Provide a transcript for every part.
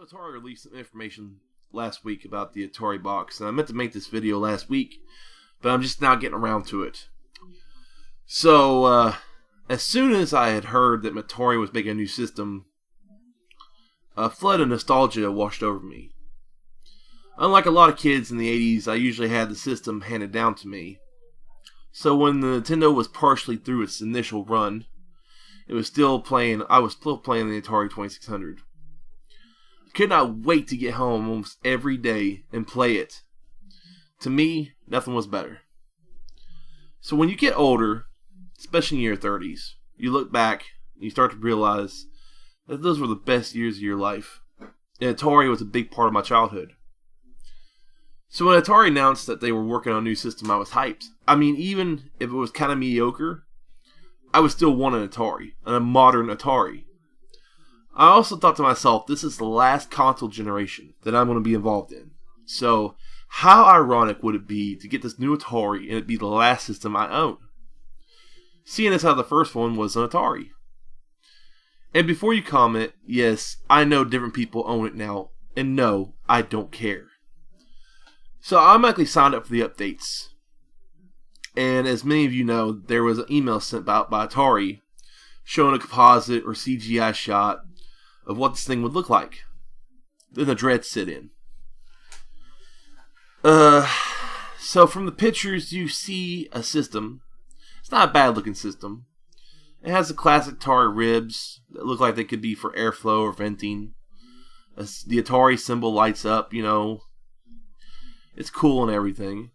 Atari released some information last week about the Atari Box, and I meant to make this video last week, but I'm just now getting around to it. So, as soon as I had heard that Atari was making a new system, a flood of nostalgia washed over me. Unlike a lot of kids in the 80s, I usually had the system handed down to me. So when the Nintendo was partially through its initial run, I was still playing the Atari 2600. I could not wait to get home almost every day and play it. To me, nothing was better. So when you get older, especially in your 30s, you look back and you start to realize that those were the best years of your life. And Atari was a big part of my childhood. So when Atari announced that they were working on a new system, I was hyped. I mean, even if it was kind of mediocre, I would still want an Atari, and a modern Atari. I also thought to myself, this is the last console generation that I'm going to be involved in. So, how ironic would it be to get this new Atari and it be the last system I own? Seeing as how the first one was an Atari. And before you comment, yes, I know different people own it now, and no, I don't care. So I automatically signed up for the updates. And as many of you know, there was an email sent out by Atari showing a composite or CGI shot of what this thing would look like. Then the dread set in. So from the pictures you see a system. It's not a bad looking system. It has the classic Atari ribs that look like they could be for airflow or venting. The Atari symbol lights up, you know. It's cool and everything.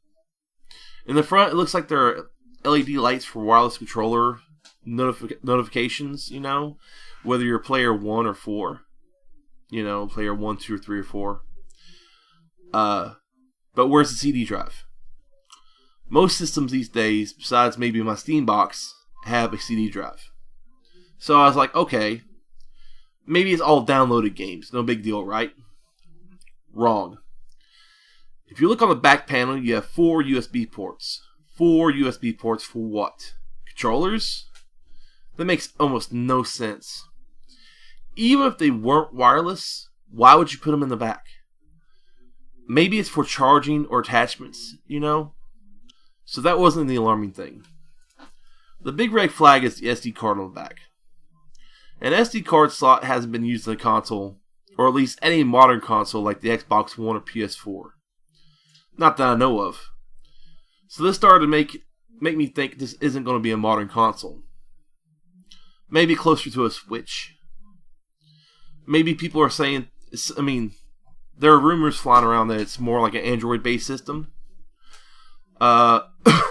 In the front, it looks like there are LED lights for wireless controller notifications, you know. Whether you're player 1 or 4. You know, player 1, 2, or 3, or 4. But where's the CD drive? Most systems these days, besides maybe my Steam box, have a CD drive. So I was like, okay, maybe it's all downloaded games. No big deal, right? Wrong. If you look on the back panel, you have 4 USB ports. 4 USB ports for what? Controllers? That makes almost no sense. Even if they weren't wireless, why would you put them in the back? Maybe it's for charging or attachments, you know? So that wasn't the alarming thing. The big red flag is the SD card on the back. An SD card slot hasn't been used in a console, or at least any modern console like the Xbox One or PS4. Not that I know of. So this started to make me think this isn't going to be a modern console. Maybe closer to a Switch. Maybe people are saying, there are rumors flying around that it's more like an Android-based system.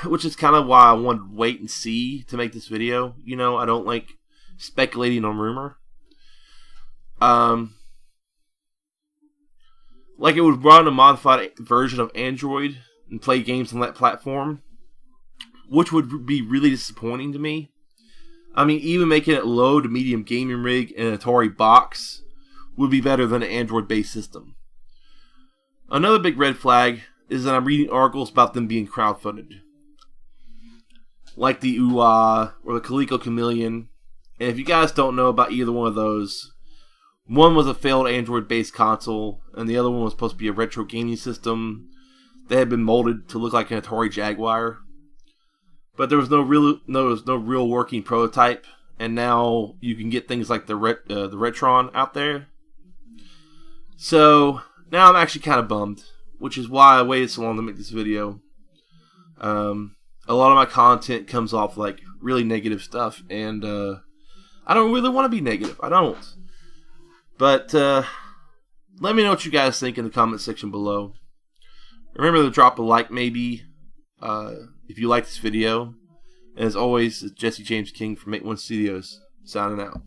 Which is kind of why I wanted to wait and see to make this video. You know, I don't like speculating on rumor. Like it would run a modified version of Android and play games on that platform, which would be really disappointing to me. I mean, even making it low to medium gaming rig and an Atari Box would be better than an Android-based system. Another big red flag is that I'm reading articles about them being crowdfunded. Like the UA or the Coleco Chameleon. And if you guys don't know about either one of those, one was a failed Android-based console, and the other one was supposed to be a retro gaming system that had been molded to look like an Atari Jaguar. But there was no real working prototype, and now you can get things like the Retron out there. So now I'm actually kind of bummed, which is why I waited so long to make this video. A lot of my content comes off like really negative stuff, and I don't really want to be negative. I don't. But let me know what you guys think in the comment section below. Remember to drop a like maybe if you like this video. And as always, it's Jesse James King from 81 Studios, signing out.